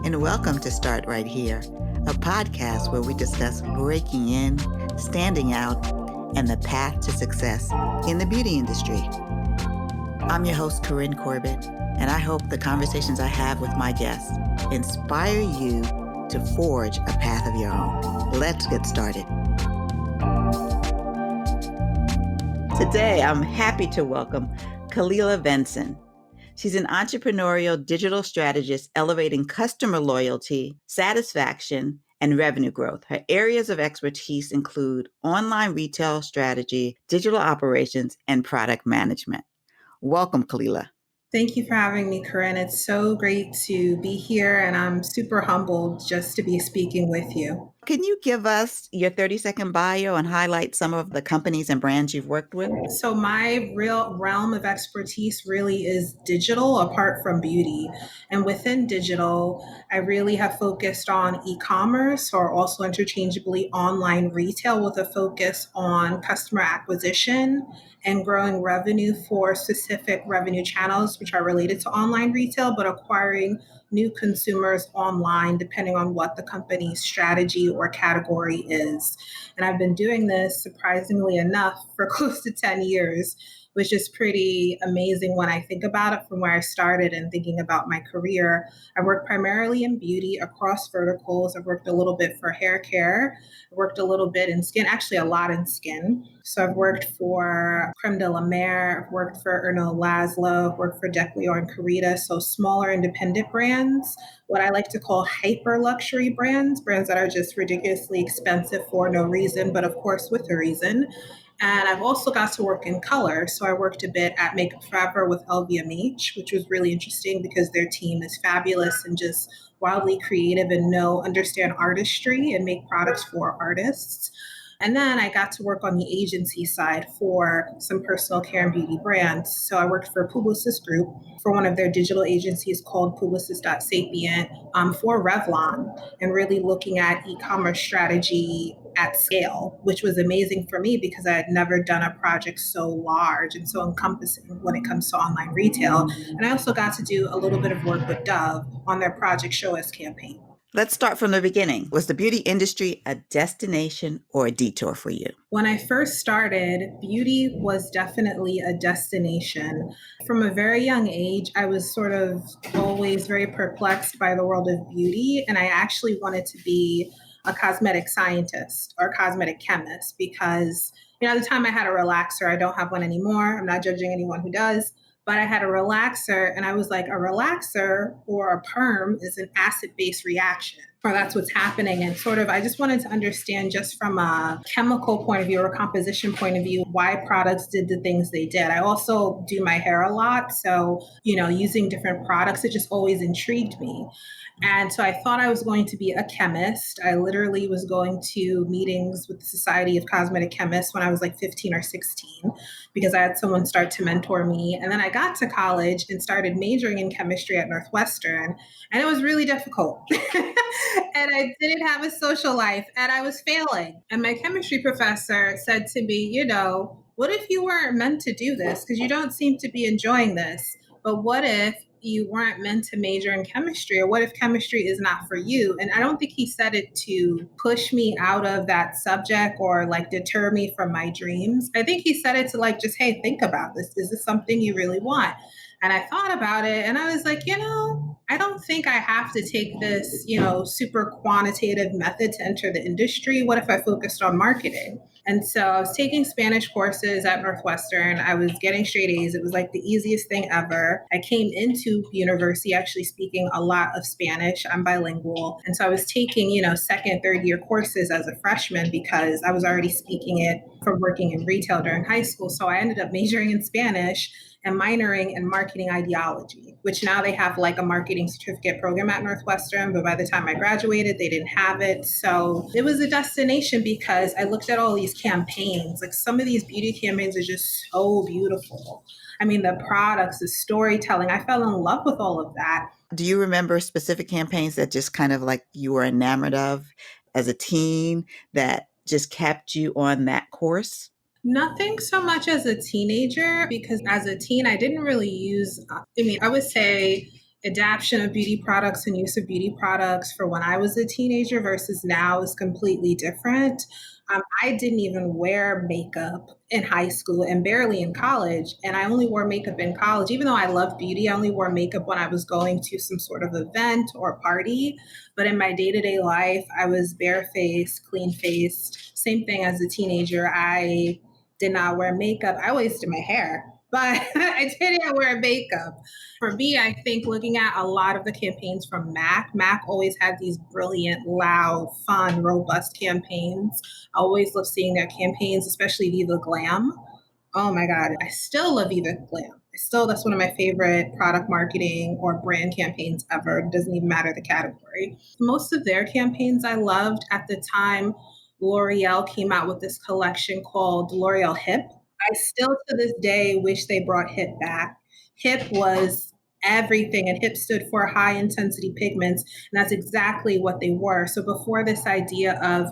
and welcome to Start Right Here, a podcast where we discuss breaking in, standing out, and the path to success in the beauty industry. I'm your host, Corinne Corbett, and I hope the conversations I have with my guests inspire you to forge a path of your own. Let's get started. Today, I'm happy to welcome Kelila Venson. She's an entrepreneurial digital strategist elevating customer loyalty, satisfaction, and revenue growth. Her areas of expertise include online retail strategy, digital operations, and product management. Welcome, Kelila. Thank you for having me, Corinne. It's so great to be here, and I'm super humbled just to be speaking with you. Can you give us your 30-second bio and highlight some of the companies and brands you've worked with? So my real realm of expertise really is digital apart from beauty. And within digital, I really have focused on e-commerce or also interchangeably online retail with a focus on customer acquisition and growing revenue for specific revenue channels, which are related to online retail, but acquiring new consumers online, depending on what the company's strategy or category is. And I've been doing this, surprisingly enough, for close to 10 years, which is pretty amazing when I think about it from where I started and thinking about my career. I worked primarily in beauty across verticals. I've worked a little bit for hair care. I worked a little bit in skin, actually a lot in skin. So I've worked for Creme de la Mer, I've worked for Erno Laszlo, I've worked for Declio and Carita, so smaller independent brands, what I like to call hyper luxury brands that are just ridiculously expensive for no reason, but of course with a reason. And I've also got to work in color. So I worked a bit at Makeup Forever with LVMH, which was really interesting because their team is fabulous and just wildly creative and understand artistry and make products for artists. And then I got to work on the agency side for some personal care and beauty brands. So I worked for Publicis Group for one of their digital agencies called Publicis.Sapient for Revlon, and really looking at e-commerce strategy at scale, which was amazing for me because I had never done a project so large and so encompassing when it comes to online retail. And I also got to do a little bit of work with Dove on their Project Show Us campaign. Let's start from the beginning. Was the beauty industry a destination or a detour for you? When I first started, beauty was definitely a destination. From a very young age, I was sort of always very perplexed by the world of beauty, and I actually wanted to be a cosmetic scientist or cosmetic chemist because, at the time I had a relaxer. I don't have one anymore. I'm not judging anyone who does. But I had a relaxer and I was like, a relaxer or a perm is an acid-base reaction, or that's what's happening. And sort of, I just wanted to understand just from a chemical point of view or composition point of view, why products did the things they did. I also do my hair a lot. So, using different products, it just always intrigued me. And so I thought I was going to be a chemist. I literally was going to meetings with the Society of Cosmetic Chemists when I was like 15 or 16 because I had someone start to mentor me. And then I got to college and started majoring in chemistry at Northwestern. And it was really difficult. And I didn't have a social life and I was failing. And my chemistry professor said to me, what if you weren't meant to do this? Because you don't seem to be enjoying this. But what if you weren't meant to major in chemistry, or what if chemistry is not for you? And I don't think he said it to push me out of that subject or like deter me from my dreams. I think he said it to like, just, hey, think about this. Is this something you really want? And I thought about it and I was like, I don't think I have to take this, super quantitative method to enter the industry. What if I focused on marketing? And so I was taking Spanish courses at Northwestern. I was getting straight A's. It was like the easiest thing ever. I came into university actually speaking a lot of Spanish. I'm bilingual. And so I was taking, second, third year courses as a freshman because I was already speaking it from working in retail during high school. So I ended up majoring in Spanish and minoring in marketing ideology, which now they have like a marketing certificate program at Northwestern. But by the time I graduated, they didn't have it. So it was a destination because I looked at all these campaigns. Like some of these beauty campaigns are just so beautiful. I mean, the products, the storytelling, I fell in love with all of that. Do you remember specific campaigns that just kind of like you were enamored of as a teen that just kept you on that course? Nothing so much as a teenager, because as a teen, I didn't really use, I would say adaption of beauty products and use of beauty products for when I was a teenager versus now is completely different. I didn't even wear makeup in high school and barely in college. And I only wore makeup in college. Even though I love beauty, I only wore makeup when I was going to some sort of event or party. But in my day to day life, I was barefaced, clean faced. Same thing as a teenager. I did not wear makeup. I always did my hair, but I didn't wear makeup. For me, I think looking at a lot of the campaigns from Mac always had these brilliant, loud, fun, robust campaigns. I always love seeing their campaigns, especially Viva Glam. Oh my God, I still love Viva Glam. That's one of my favorite product marketing or brand campaigns ever. It doesn't even matter the category. Most of their campaigns I loved at the time. L'Oreal came out with this collection called L'Oreal Hip. I still to this day wish they brought Hip back. Hip was everything, and Hip stood for high intensity pigments, and that's exactly what they were. So before this idea of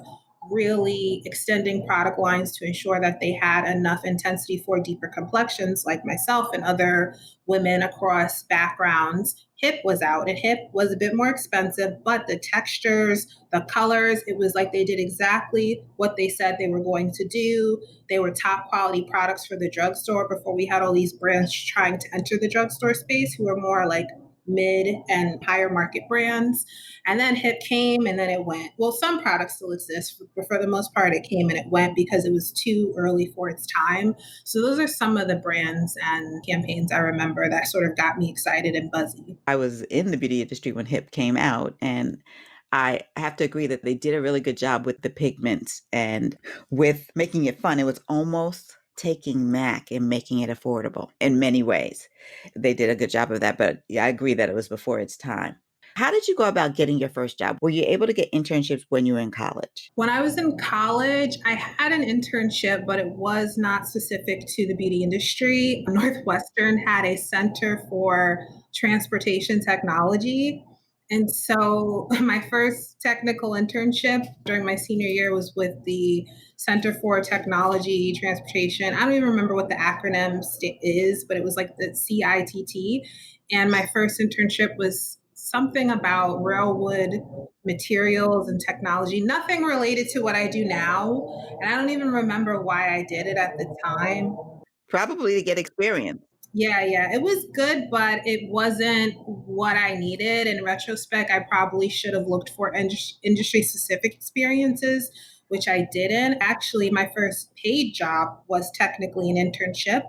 really extending product lines to ensure that they had enough intensity for deeper complexions like myself and other women across backgrounds, Hip was out, and Hip was a bit more expensive, but the textures, the colors, it was like they did exactly what they said they were going to do. They were top quality products for the drugstore before we had all these brands trying to enter the drugstore space who were more like mid and higher market brands. And then Hip came and then it went. Well, some products still exist, but for the most part, it came and it went because it was too early for its time. So those are some of the brands and campaigns I remember that sort of got me excited and buzzy. I was in the beauty industry when Hip came out, and I have to agree that they did a really good job with the pigments and with making it fun. It was almost taking MAC and making it affordable in many ways. They did a good job of that, but yeah, I agree that it was before its time. How did you go about getting your first job? Were you able to get internships when you were in college? When I was in college, I had an internship, but it was not specific to the beauty industry. Northwestern had a center for transportation technology. And so my first technical internship during my senior year was with the Center for Technology Transportation. I don't even remember what the acronym is, but it was like the CITT. And my first internship was something about railwood materials and technology, nothing related to what I do now. And I don't even remember why I did it at the time. Probably to get experience. Yeah, it was good, but it wasn't what I needed. In retrospect, I probably should have looked for industry specific experiences, which I didn't. Actually, my first paid job was technically an internship,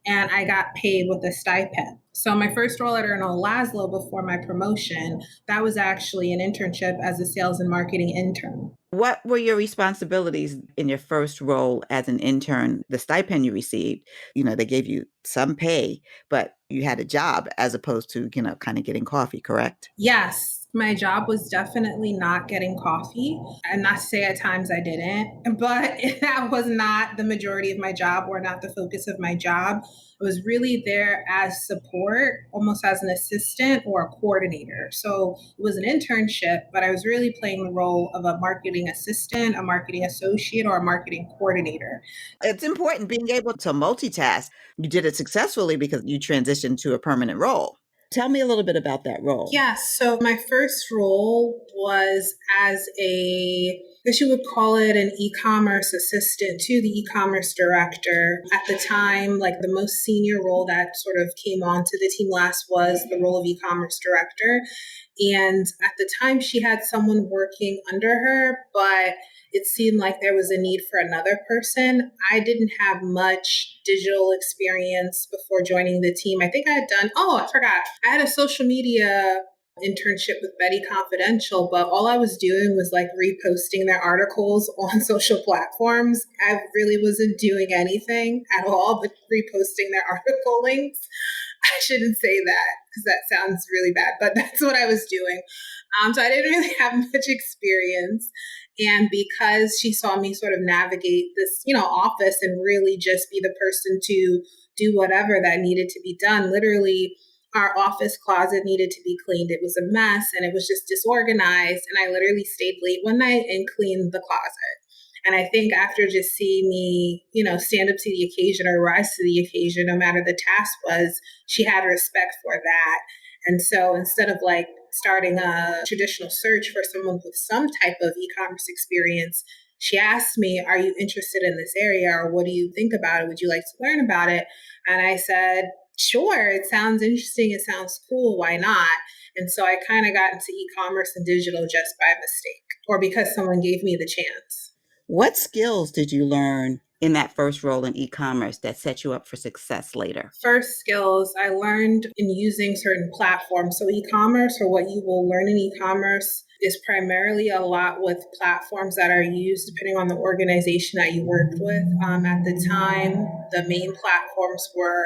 and I got paid with a stipend. So my first role at Erno Laszlo before my promotion, that was actually an internship as a sales and marketing intern. What were your responsibilities in your first role as an intern? The stipend you received, they gave you some pay, but you had a job as opposed to, kind of getting coffee, correct? Yes, my job was definitely not getting coffee. And not to say at times I didn't, but that was not the majority of my job or not the focus of my job. I was really there as support, almost as an assistant or a coordinator. So it was an internship, but I was really playing the role of a marketing assistant, a marketing associate, or a marketing coordinator. It's important being able to multitask. You did it successfully because you transitioned to a permanent role. Tell me a little bit about that role. Yes. So my first role was as I guess you would call it an e-commerce assistant to the e-commerce director. At the time, like the most senior role that sort of came onto the team last was the role of e-commerce director. And at the time, she had someone working under her, but it seemed like there was a need for another person. I didn't have much digital experience before joining the team. I think I had done, oh, I forgot. I had a social media internship with Betty Confidential, but all I was doing was like reposting their articles on social platforms. I really wasn't doing anything at all but reposting their article links. I shouldn't say that because that sounds really bad, but that's what I was doing. So I didn't really have much experience. And because she saw me sort of navigate this, office and really just be the person to do whatever that needed to be done, literally our office closet needed to be cleaned. It was a mess and it was just disorganized. And I literally stayed late one night and cleaned the closet. And I think after just seeing me, stand up to the occasion or rise to the occasion, no matter the task was, she had respect for that. And so instead of like starting a traditional search for someone with some type of e-commerce experience, she asked me, "Are you interested in this area, or what do you think about it? Would you like to learn about it?" And I said, "Sure, it sounds interesting. It sounds cool. Why not?" And so I kind of got into e-commerce and digital just by mistake, or because someone gave me the chance. What skills did you learn in that first role in e-commerce that set you up for success later? First skills I learned in using certain platforms. So e-commerce, or what you will learn in e-commerce, is primarily a lot with platforms that are used depending on the organization that you worked with. At the time, the main platforms were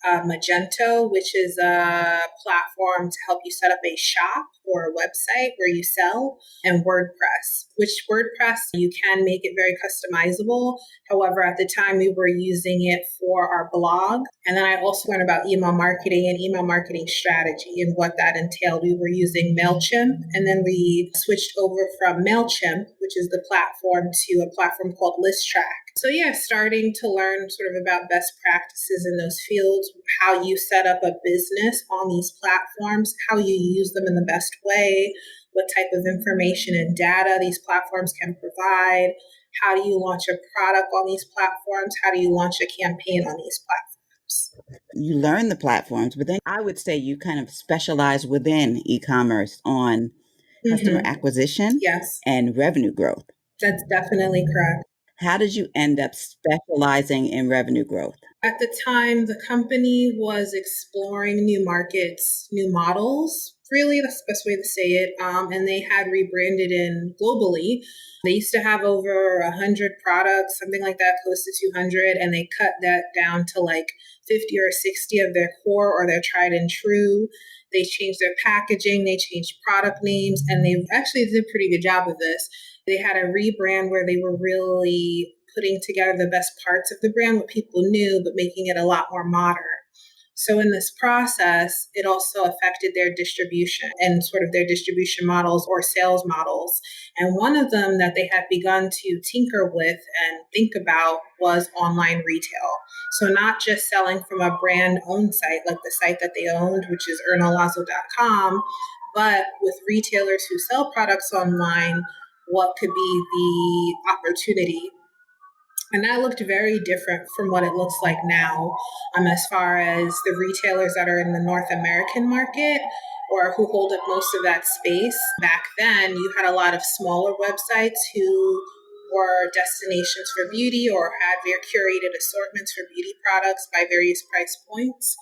Magento, which is a platform to help you set up a shop or a website where you sell, and WordPress, which WordPress, you can make it very customizable. However, at the time we were using it for our blog. And then I also learned about email marketing and email marketing strategy and what that entailed. We were using MailChimp, and then we switched over from MailChimp, which is the platform, to a platform called ListTrack. So yeah, starting to learn sort of about best practices in those fields, how you set up a business on these platforms, how you use them in the best way, what type of information and data these platforms can provide, how do you launch a product on these platforms, how do you launch a campaign on these platforms. You learn the platforms, but then I would say you kind of specialize within e-commerce on customer Mm-hmm. acquisition Yes, and revenue growth. that's definitely correct. How did you end up specializing in revenue growth? At the time, the company was exploring new markets, new models. Really, that's the best way to say it. And they had rebranded in globally. They used to have over 100 products, something like that, close to 200, and they cut that down to like 50 or 60 of their core or their tried and true. They changed their packaging, they changed product names, and they actually did a pretty good job of this. They had a rebrand where they were really putting together the best parts of the brand, what people knew, but making it a lot more modern. So in this process, it also affected their distribution and sort of their distribution models or sales models. And one of them that they had begun to tinker with and think about was online retail. So not just selling from a brand owned site like the site that they owned, which is ernolaszlo.com, but with retailers who sell products online, what could be the opportunity. And that looked very different from what it looks like now, as far as the retailers that are in the North American market or who hold up most of that space. Back then, you had a lot of smaller websites who were destinations for beauty or had very curated assortments for beauty products by various price points.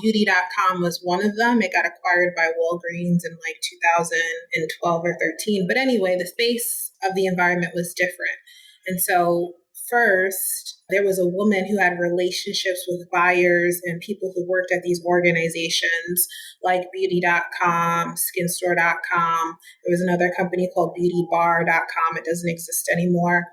Beauty.com was one of them. It got acquired by Walgreens in like 2012 or 13. But anyway, the space of the environment was different. And so first, there was a woman who had relationships with buyers and people who worked at these organizations like beauty.com, skinstore.com. There was another company called beautybar.com. It doesn't exist anymore.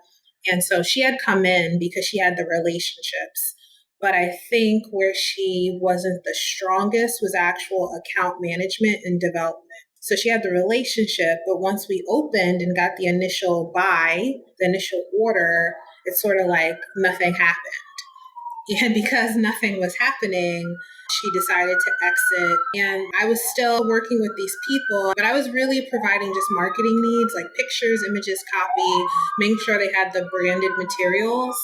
And so she had come in because she had the relationships. But I think where she wasn't the strongest was actual account management and development. So she had the relationship, but once we opened and got the initial buy, the initial order, it's sort of like nothing happened. And because nothing was happening, she decided to exit. And I was still working with these people, but I was really providing just marketing needs like pictures, images, copy, making sure they had the branded materials.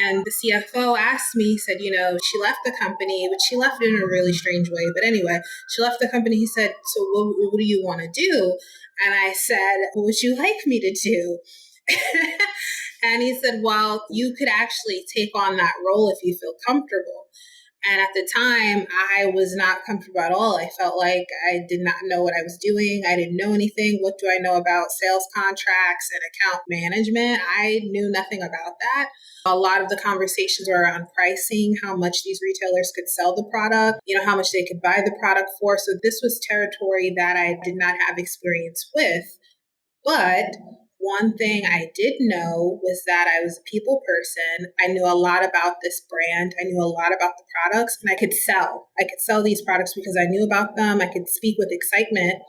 And the CFO asked me, he said, she left the company, but she left it in a really strange way. But anyway, she left the company. He said, "So what do you want to do?" And I said, "What would you like me to do?" And he said, "Well, you could actually take on that role if you feel comfortable." And at the time, I was not comfortable at all. I felt like I did not know what I was doing. I didn't know anything. What do I know about sales contracts and account management? I knew nothing about that. A lot of the conversations were around pricing, how much these retailers could sell the product, how much they could buy the product for. So this was territory that I did not have experience with. But one thing I did know was that I was a people person. I knew a lot about this brand. I knew a lot about the products, and I could sell. I could sell these products because I knew about them. I could speak with excitement.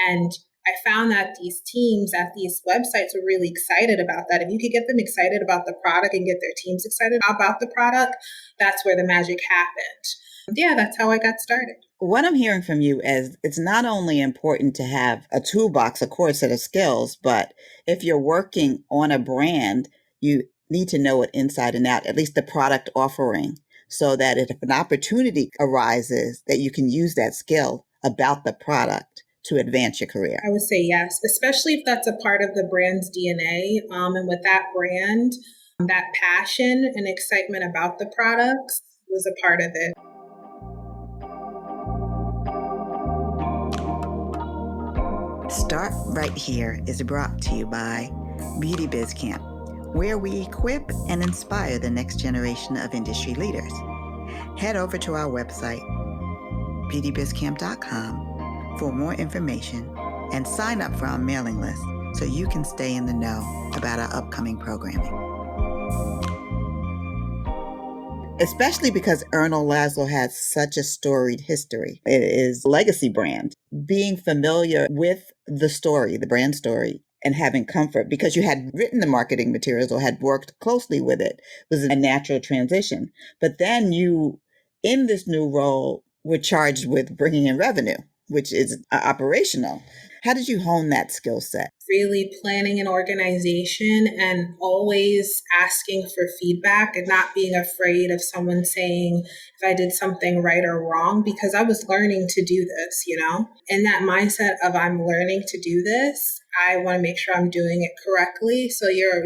And I found that these teams at these websites were really excited about that. If you could get them excited about the product and get their teams excited about the product, that's where the magic happened. Yeah, that's how I got started. What I'm hearing from you is it's not only important to have a toolbox, a core set of skills, but if you're working on a brand, you need to know it inside and out, at least the product offering, so that if an opportunity arises, that you can use that skill about the product to advance your career. I would say yes, especially if that's a part of the brand's DNA. And with that brand, that passion and excitement about the products was a part of it. Start Right Here is brought to you by Beauty Biz Camp, where we equip and inspire the next generation of industry leaders. Head over to our website, beautybizcamp.com, for more information and sign up for our mailing list so you can stay in the know about our upcoming programming. Especially because Erno Laszlo has such a storied history. It is a legacy brand. Being familiar with the story, the brand story, and having comfort because you had written the marketing materials or had worked closely with it was a natural transition. But then you, in this new role, were charged with bringing in revenue, which is operational. How did you hone that skill set? Really planning an organization and always asking for feedback and not being afraid of someone saying if I did something right or wrong, because I was learning to do this, in that mindset of I'm learning to do this. I want to make sure I'm doing it correctly. So you're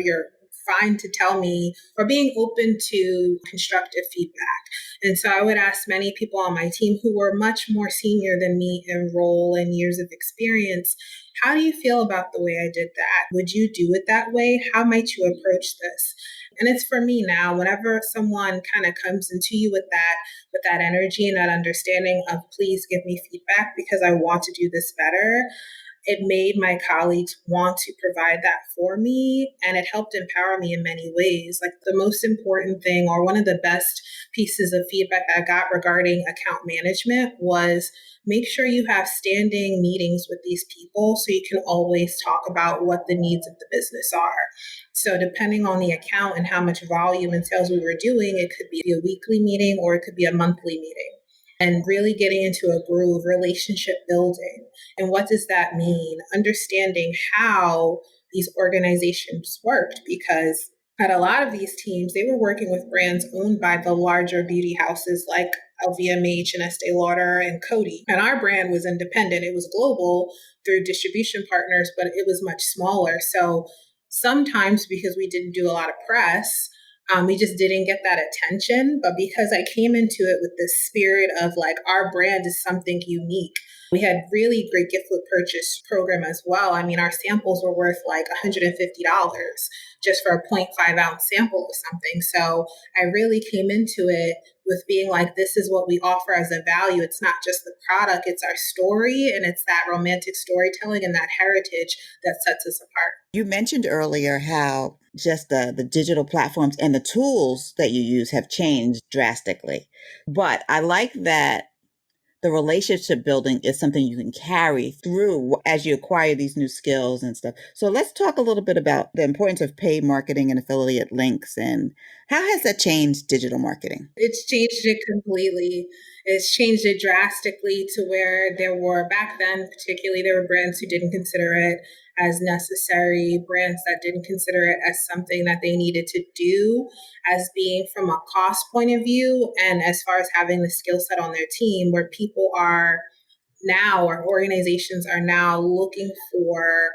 fine to tell me, or being open to constructive feedback. And so I would ask many people on my team who were much more senior than me in role and years of experience, how do you feel about the way I did that? Would you do it that way? How might you approach this? And it's for me now, whenever someone kind of comes into you with that energy and that understanding of please give me feedback because I want to do this better, it made my colleagues want to provide that for me, and it helped empower me in many ways. Like the most important thing, or one of the best pieces of feedback that I got regarding account management was make sure you have standing meetings with these people so you can always talk about what the needs of the business are. So depending on the account and how much volume and sales we were doing, it could be a weekly meeting or it could be a monthly meeting. And really getting into a groove, relationship building. And what does that mean? Understanding how these organizations worked, because at a lot of these teams, they were working with brands owned by the larger beauty houses like LVMH and Estee Lauder and Coty. And our brand was independent. It was global through distribution partners, but it was much smaller. So sometimes because we didn't do a lot of press, we just didn't get that attention. But because I came into it with this spirit of like, our brand is something unique. We had really great gift with purchase program as well. I mean, our samples were worth like $150 just for a 0.5 ounce sample of something. So I really came into it with being like, this is what we offer as a value. It's not just the product, it's our story, and it's that romantic storytelling and that heritage that sets us apart. You mentioned earlier how just the digital platforms and the tools that you use have changed drastically. But I like that the relationship building is something you can carry through as you acquire these new skills and stuff. So let's talk a little bit about the importance of paid marketing and affiliate links, and how has that changed digital marketing? It's changed it completely. It's changed it drastically to where there were back then, particularly there were brands who didn't consider it as necessary, brands that didn't consider it as something that they needed to do, as being from a cost point of view, and as far as having the skill set on their team, where people are now, or organizations are now looking for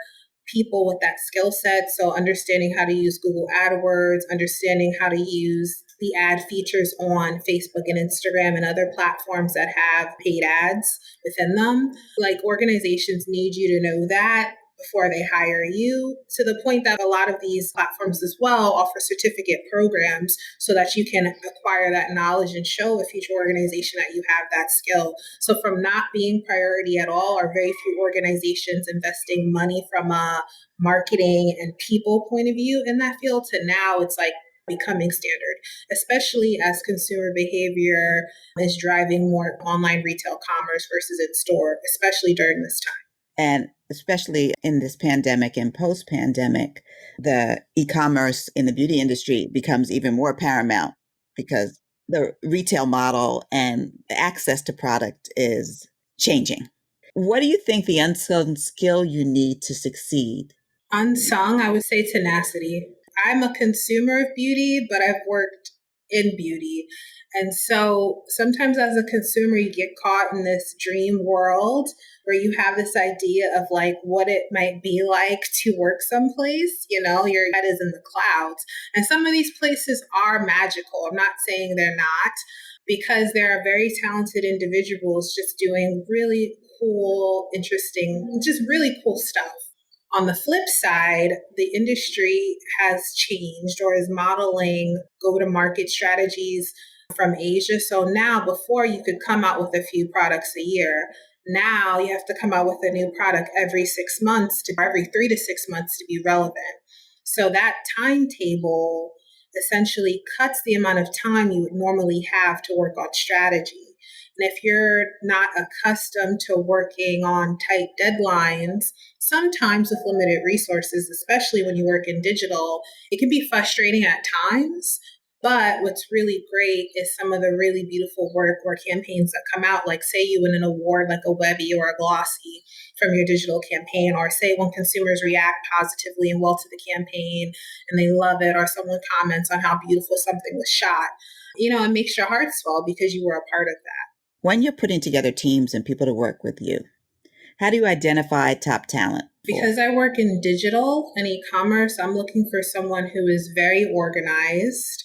people with that skill set. So understanding how to use Google AdWords, understanding how to use the ad features on Facebook and Instagram and other platforms that have paid ads within them. Like organizations need you to know that before they hire you, to the point that a lot of these platforms as well offer certificate programs so that you can acquire that knowledge and show a future organization that you have that skill. So from not being priority at all, or very few organizations investing money from a marketing and people point of view in that field, to now it's like becoming standard, especially as consumer behavior is driving more online retail commerce versus in store, especially during this time. And especially in this pandemic and post-pandemic, the e-commerce in the beauty industry becomes even more paramount because the retail model and the access to product is changing. What do you think the unsung skill you need to succeed? Unsung, I would say tenacity. I'm a consumer of beauty, but I've worked in beauty. And so sometimes as a consumer, you get caught in this dream world where you have this idea of like what it might be like to work someplace. You know, your head is in the clouds. And some of these places are magical. I'm not saying they're not, because there are very talented individuals just doing really cool, interesting, just really cool stuff. On the flip side, the industry has changed or is modeling go to market strategies from Asia. So now, before you could come out with a few products a year, now you have to come out with a new product every 6 months to every 3 to 6 months to be relevant. So that timetable essentially cuts the amount of time you would normally have to work on strategy. And if you're not accustomed to working on tight deadlines, sometimes with limited resources, especially when you work in digital, it can be frustrating at times. But what's really great is some of the really beautiful work or campaigns that come out, like say you win an award like a Webby or a Glossy from your digital campaign, or say when consumers react positively and well to the campaign and they love it, or someone comments on how beautiful something was shot. You know, it makes your heart swell because you were a part of that. When you're putting together teams and people to work with you, how do you identify top talent? Because I work in digital and e-commerce, I'm looking for someone who is very organized,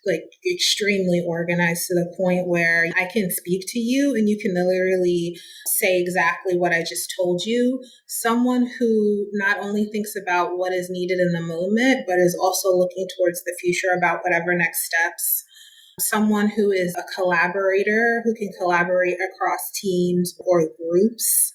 like extremely organized to the point where I can speak to you and you can literally say exactly what I just told you. Someone who not only thinks about what is needed in the moment, but is also looking towards the future about whatever next steps. Someone who is a collaborator, who can collaborate across teams or groups.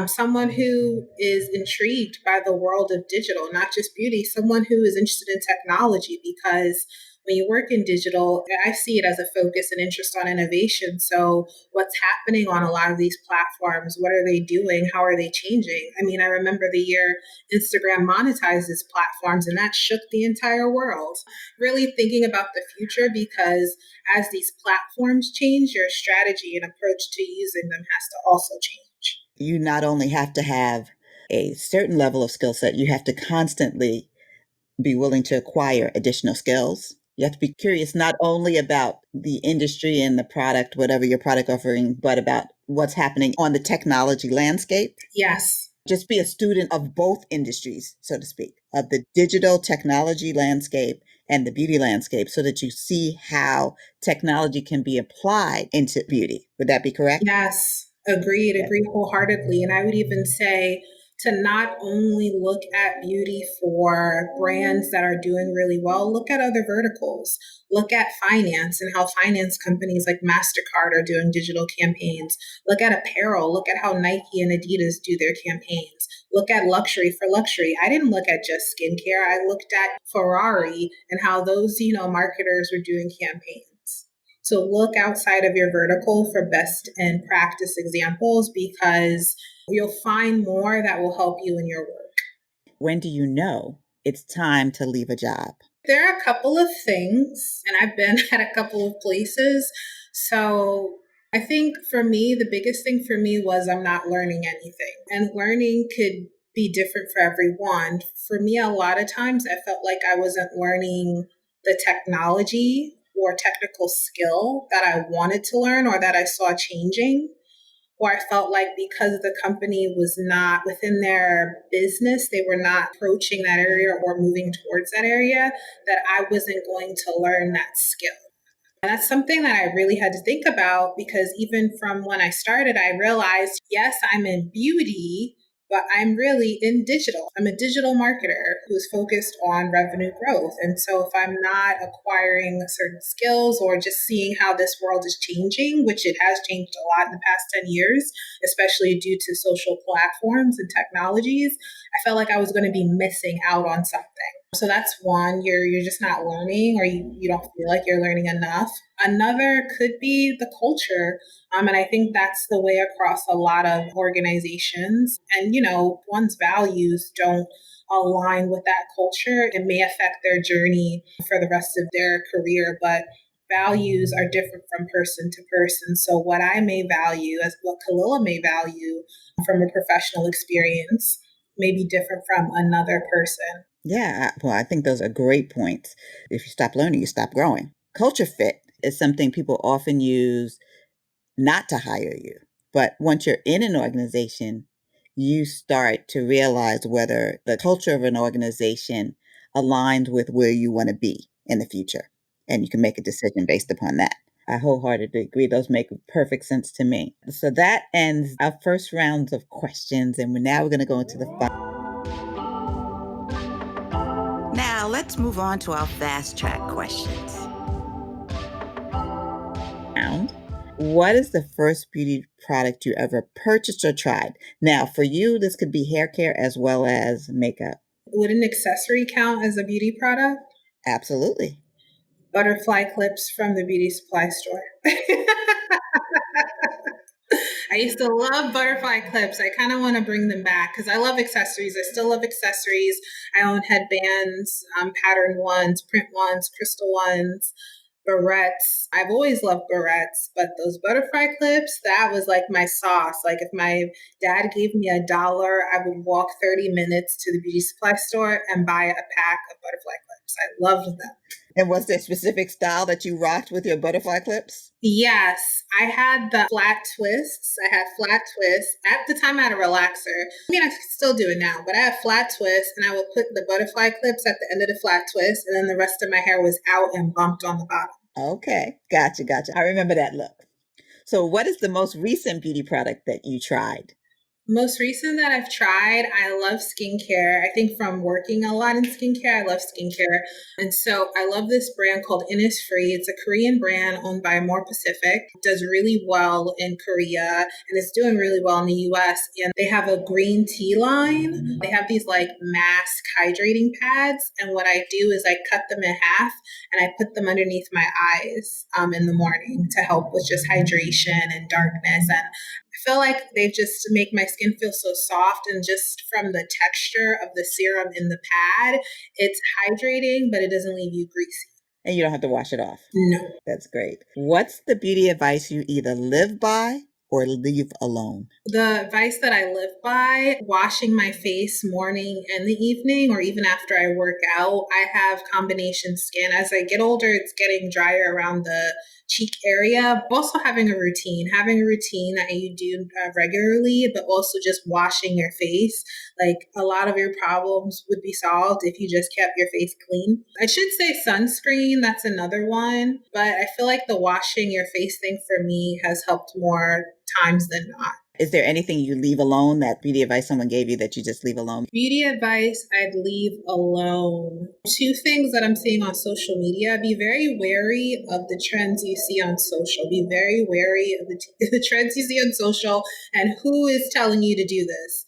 Someone who is intrigued by the world of digital, not just beauty, someone who is interested in technology, because when you work in digital, I see it as a focus and interest on innovation. So what's happening on a lot of these platforms? What are they doing? How are they changing? I mean, I remember the year Instagram monetized its platforms and that shook the entire world. Really thinking about the future, because as these platforms change, your strategy and approach to using them has to also change. You not only have to have a certain level of skill set, you have to constantly be willing to acquire additional skills. You have to be curious not only about the industry and the product, whatever your product offering, but about what's happening on the technology landscape. Yes. Just be a student of both industries, so to speak, of the digital technology landscape and the beauty landscape, so that you see how technology can be applied into beauty. Would that be correct? Yes, agreed, agree wholeheartedly. And I would even say to not only look at beauty for brands that are doing really well, look at other verticals. Look at finance and how finance companies like MasterCard are doing digital campaigns. Look at apparel. Look at how Nike and Adidas do their campaigns. Look at luxury for luxury. I didn't look at just skincare. I looked at Ferrari and how those, marketers were doing campaigns. So look outside of your vertical for best and practice examples, because you'll find more that will help you in your work. When do you know it's time to leave a job? There are a couple of things, and I've been at a couple of places. So I think for me, the biggest thing for me was I'm not learning anything. And learning could be different for everyone. For me, a lot of times I felt like I wasn't learning the technology or technical skill that I wanted to learn or that I saw changing. Or I felt like because the company was not within their business, they were not approaching that area or moving towards that area, that I wasn't going to learn that skill. And that's something that I really had to think about, because even from when I started, I realized, yes, I'm in beauty, but I'm really in digital. I'm a digital marketer who's focused on revenue growth. And so if I'm not acquiring certain skills or just seeing how this world is changing, which it has changed a lot in the past 10 years, especially due to social platforms and technologies, I felt like I was going to be missing out on something. So that's one, you're just not learning, or you don't feel like you're learning enough. Another could be the culture. And I think that's the way across a lot of organizations. And, one's values don't align with that culture, it may affect their journey for the rest of their career. But values are different from person to person. So what I may value as what Kelila may value from a professional experience may be different from another person. Yeah, well, I think those are great points. If you stop learning, you stop growing. Culture fit is something people often use not to hire you. But once you're in an organization, you start to realize whether the culture of an organization aligns with where you want to be in the future. And you can make a decision based upon that. I wholeheartedly agree. Those make perfect sense to me. So that ends our first rounds of questions. And we're going to go into the fun. Now let's move on to our fast track questions. What is the first beauty product you ever purchased or tried? Now, for you, this could be hair care as well as makeup. Would an accessory count as a beauty product? Absolutely. Butterfly clips from the beauty supply store. I used to love butterfly clips. I kind of want to bring them back because I love accessories. I still love accessories. I own headbands, patterned ones, print ones, crystal ones, barrettes. I've always loved barrettes, but those butterfly clips, that was like my sauce. Like if my dad gave me $1, I would walk 30 minutes to the beauty supply store and buy a pack of butterfly clips. I loved them. And was there a specific style that you rocked with your butterfly clips? Yes, I had the flat twists. I had flat twists. At the time, I had a relaxer. I mean, I still do it now, but I had flat twists, and I would put the butterfly clips at the end of the flat twist, and then the rest of my hair was out and bumped on the bottom. Okay, gotcha. I remember that look. So what is the most recent beauty product that you tried? Most recent that I've tried, I love skincare. I think from working a lot in skincare, I love skincare. And so I love this brand called Innisfree. It's a Korean brand owned by More Pacific. It does really well in Korea and it's doing really well in the US. And they have a green tea line. They have these like mask hydrating pads. And what I do is I cut them in half and I put them underneath my eyes in the morning to help with just hydration and darkness. And I feel like they just make my skin feel so soft, and just from the texture of the serum in the pad, it's hydrating, but it doesn't leave you greasy. And you don't have to wash it off. No. That's great. What's the beauty advice you either live by or leave alone? The advice that I live by, washing my face morning and the evening, or even after I work out. I have combination skin. As I get older, it's getting drier around the cheek area. Also having a routine that you do regularly, but also just washing your face. Like a lot of your problems would be solved if you just kept your face clean. I should say sunscreen. That's another one. But I feel like the washing your face thing for me has helped more times than not. Is there anything you leave alone, that beauty advice someone gave you that you just leave alone? Beauty advice I'd leave alone. 2 things that I'm seeing on social media. Be very wary of the trends you see on social. Be very wary of the trends you see on social and who is telling you to do this.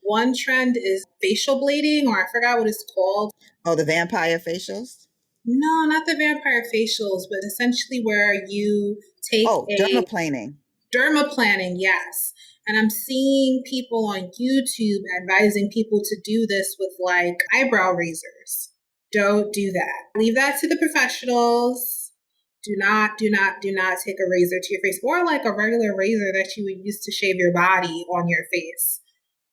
One trend is facial blading, or I forgot what it's called. Oh, the vampire facials? No, not the vampire facials, but essentially where you take dermaplaning. Dermaplaning, yes. And I'm seeing people on YouTube advising people to do this with like eyebrow razors. Don't do that. Leave that to the professionals. Do not take a razor to your face, or like a regular razor that you would use to shave your body on your face.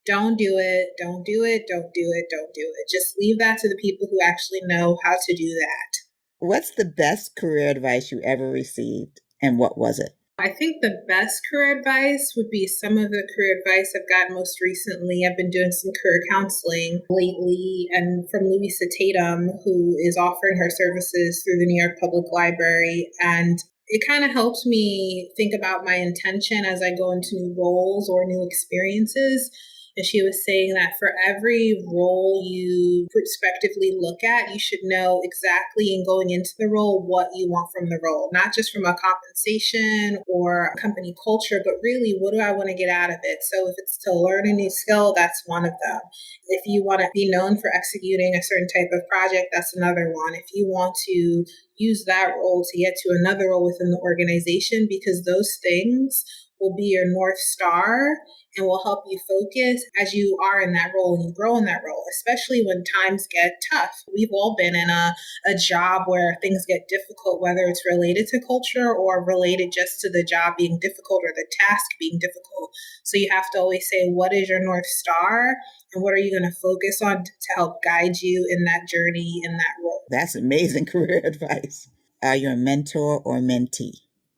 Don't do it. Don't do it. Don't do it. Don't do it. Just leave that to the people who actually know how to do that. What's the best career advice you ever received, and what was it? I think the best career advice would be some of the career advice I've gotten most recently. I've been doing some career counseling lately, and from Louisa Tatum, who is offering her services through the New York Public Library. And it kind of helps me think about my intention as I go into new roles or new experiences. And she was saying that for every role you prospectively look at, you should know exactly in going into the role what you want from the role, not just from a compensation or company culture, but really what do I want to get out of it? So if it's to learn a new skill, that's one of them. If you want to be known for executing a certain type of project, that's another one. If you want to use that role to get to another role within the organization, because those things will be your North Star and will help you focus as you are in that role and you grow in that role, especially when times get tough. We've all been in a job where things get difficult, whether it's related to culture or related just to the job being difficult or the task being difficult. So you have to always say, what is your North Star? And what are you going to focus on to help guide you in that journey, in that role? That's amazing career advice. Are you a mentor or mentee?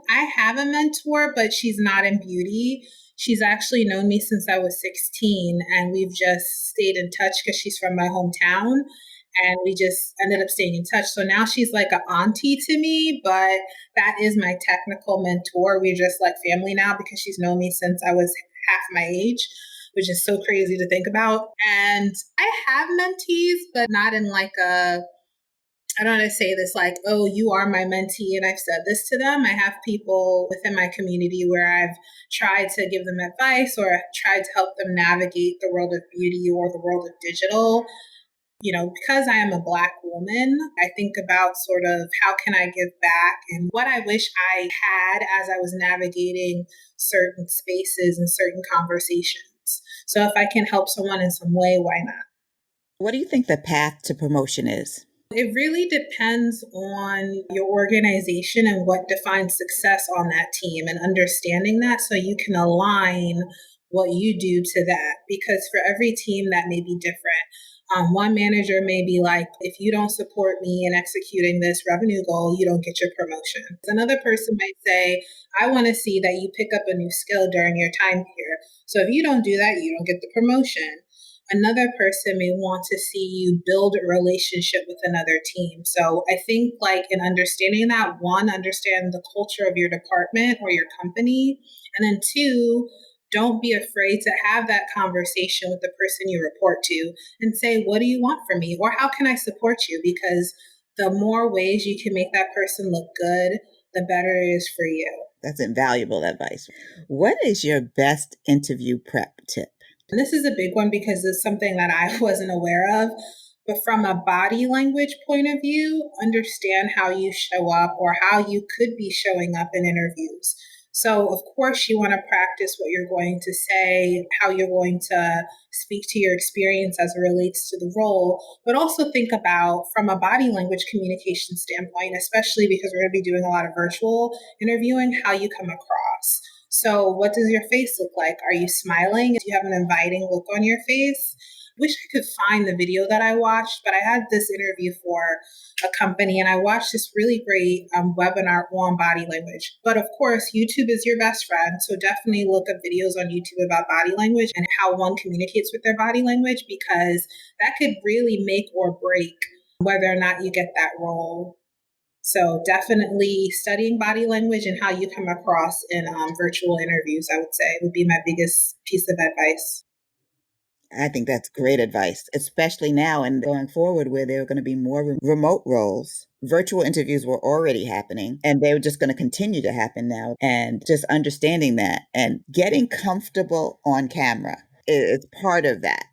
I have a mentor, but she's not in beauty. She's actually known me since I was 16, and we've just stayed in touch because she's from my hometown. And we just ended up staying in touch. So now she's like an auntie to me, but that is my technical mentor. We're just like family now because she's known me since I was half my age, which is so crazy to think about. And I have mentees, but not in like I don't want to say this like, oh, you are my mentee and I've said this to them. I have people within my community where I've tried to give them advice or tried to help them navigate the world of beauty or the world of digital. Because I am a Black woman, I think about sort of how can I give back and what I wish I had as I was navigating certain spaces and certain conversations. So if I can help someone in some way, why not? What do you think the path to promotion is? It really depends on your organization and what defines success on that team and understanding that so you can align what you do to that. Because for every team, that may be different. One manager may be like, if you don't support me in executing this revenue goal, you don't get your promotion. Another person might say, I want to see that you pick up a new skill during your time here. So if you don't do that, you don't get the promotion. Another person may want to see you build a relationship with another team. So I think like in understanding that, one, understand the culture of your department or your company. And then two, don't be afraid to have that conversation with the person you report to and say, what do you want from me? Or how can I support you? Because the more ways you can make that person look good, the better it is for you. That's invaluable advice. What is your best interview prep tip? And this is a big one because it's something that I wasn't aware of. But from a body language point of view, understand how you show up or how you could be showing up in interviews. So, of course, you want to practice what you're going to say, how you're going to speak to your experience as it relates to the role, but also think about from a body language communication standpoint, especially because we're going to be doing a lot of virtual interviewing, how you come across. So, what does your face look like? Are you smiling? Do you have an inviting look on your face? Wish I could find the video that I watched, but I had this interview for a company and I watched this really great webinar on body language. But of course, YouTube is your best friend. So definitely look up videos on YouTube about body language and how one communicates with their body language, because that could really make or break whether or not you get that role. So definitely studying body language and how you come across in virtual interviews, I would say, would be my biggest piece of advice. I think that's great advice, especially now and going forward where there are going to be more remote roles. Virtual interviews were already happening and they were just going to continue to happen now. And just understanding that and getting comfortable on camera is part of that.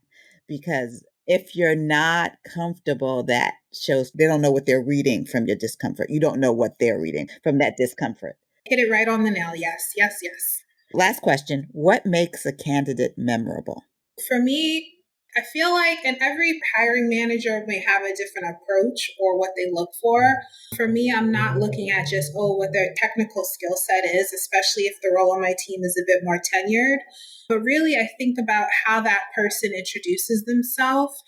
Because if you're not comfortable, that shows they don't know what they're reading from your discomfort. You don't know what they're reading from that discomfort. Hit it right on the nail. Yes, yes, yes. Last question. What makes a candidate memorable? For me, I feel like, and every hiring manager may have a different approach or what they look for. For me, I'm not looking at just, oh, what their technical skill set is, especially if the role on my team is a bit more tenured. But really, I think about how that person introduces themselves,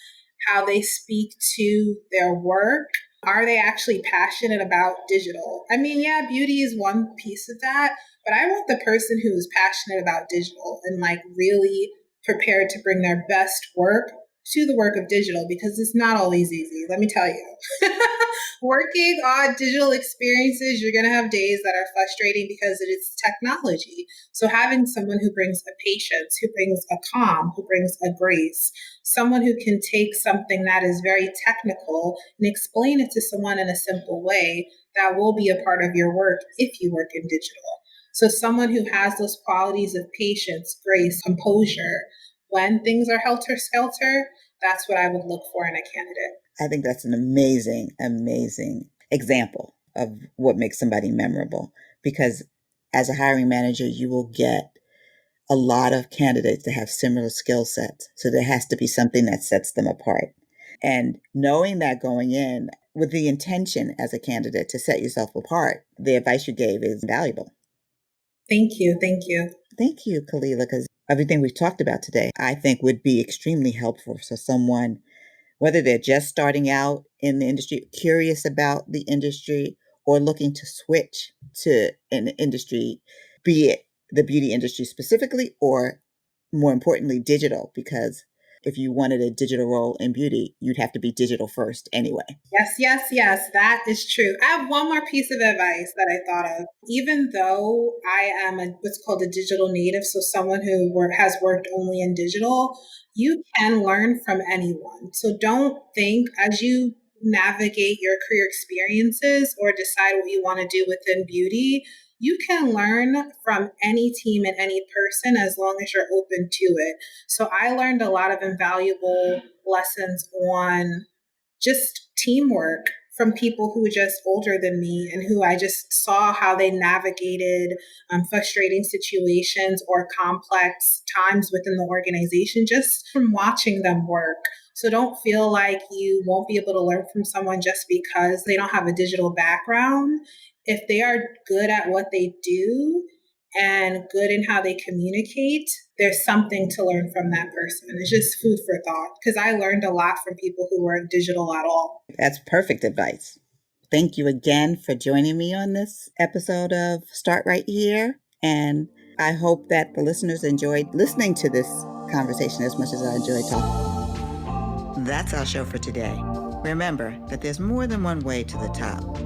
how they speak to their work. Are they actually passionate about digital? I mean, yeah, beauty is one piece of that, but I want the person who is passionate about digital and like really prepared to bring their best work to the work of digital, because it's not always easy. Let me tell you, working on digital experiences, you're going to have days that are frustrating because it is technology. So having someone who brings a patience, who brings a calm, who brings a grace, someone who can take something that is very technical and explain it to someone in a simple way that will be a part of your work if you work in digital. So someone who has those qualities of patience, grace, composure, when things are helter skelter, that's what I would look for in a candidate. I think that's an amazing, amazing example of what makes somebody memorable, because as a hiring manager, you will get a lot of candidates that have similar skill sets. So there has to be something that sets them apart. And knowing that going in with the intention as a candidate to set yourself apart, the advice you gave is valuable. Thank you. Thank you. Thank you, Kelila, because everything we've talked about today, I think would be extremely helpful for someone, whether they're just starting out in the industry, curious about the industry, or looking to switch to an industry, be it the beauty industry specifically, or more importantly, digital, because if you wanted a digital role in beauty, you'd have to be digital first anyway. Yes, yes, yes, that is true. I have one more piece of advice that I thought of. Even though I am what's called a digital native, so someone who has worked only in digital, you can learn from anyone. So don't think as you navigate your career experiences or decide what you want to do within beauty, you can learn from any team and any person as long as you're open to it. So I learned a lot of invaluable lessons on just teamwork from people who were just older than me and who I just saw how they navigated frustrating situations or complex times within the organization just from watching them work. So don't feel like you won't be able to learn from someone just because they don't have a digital background. If they are good at what they do and good in how they communicate, there's something to learn from that person. It's just food for thought because I learned a lot from people who weren't digital at all. That's perfect advice. Thank you again for joining me on this episode of Start Right Here. And I hope that the listeners enjoyed listening to this conversation as much as I enjoyed talking. That's our show for today. Remember that there's more than one way to the top.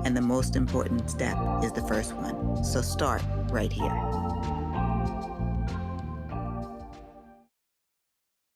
And the most important step is the first one. So start right here.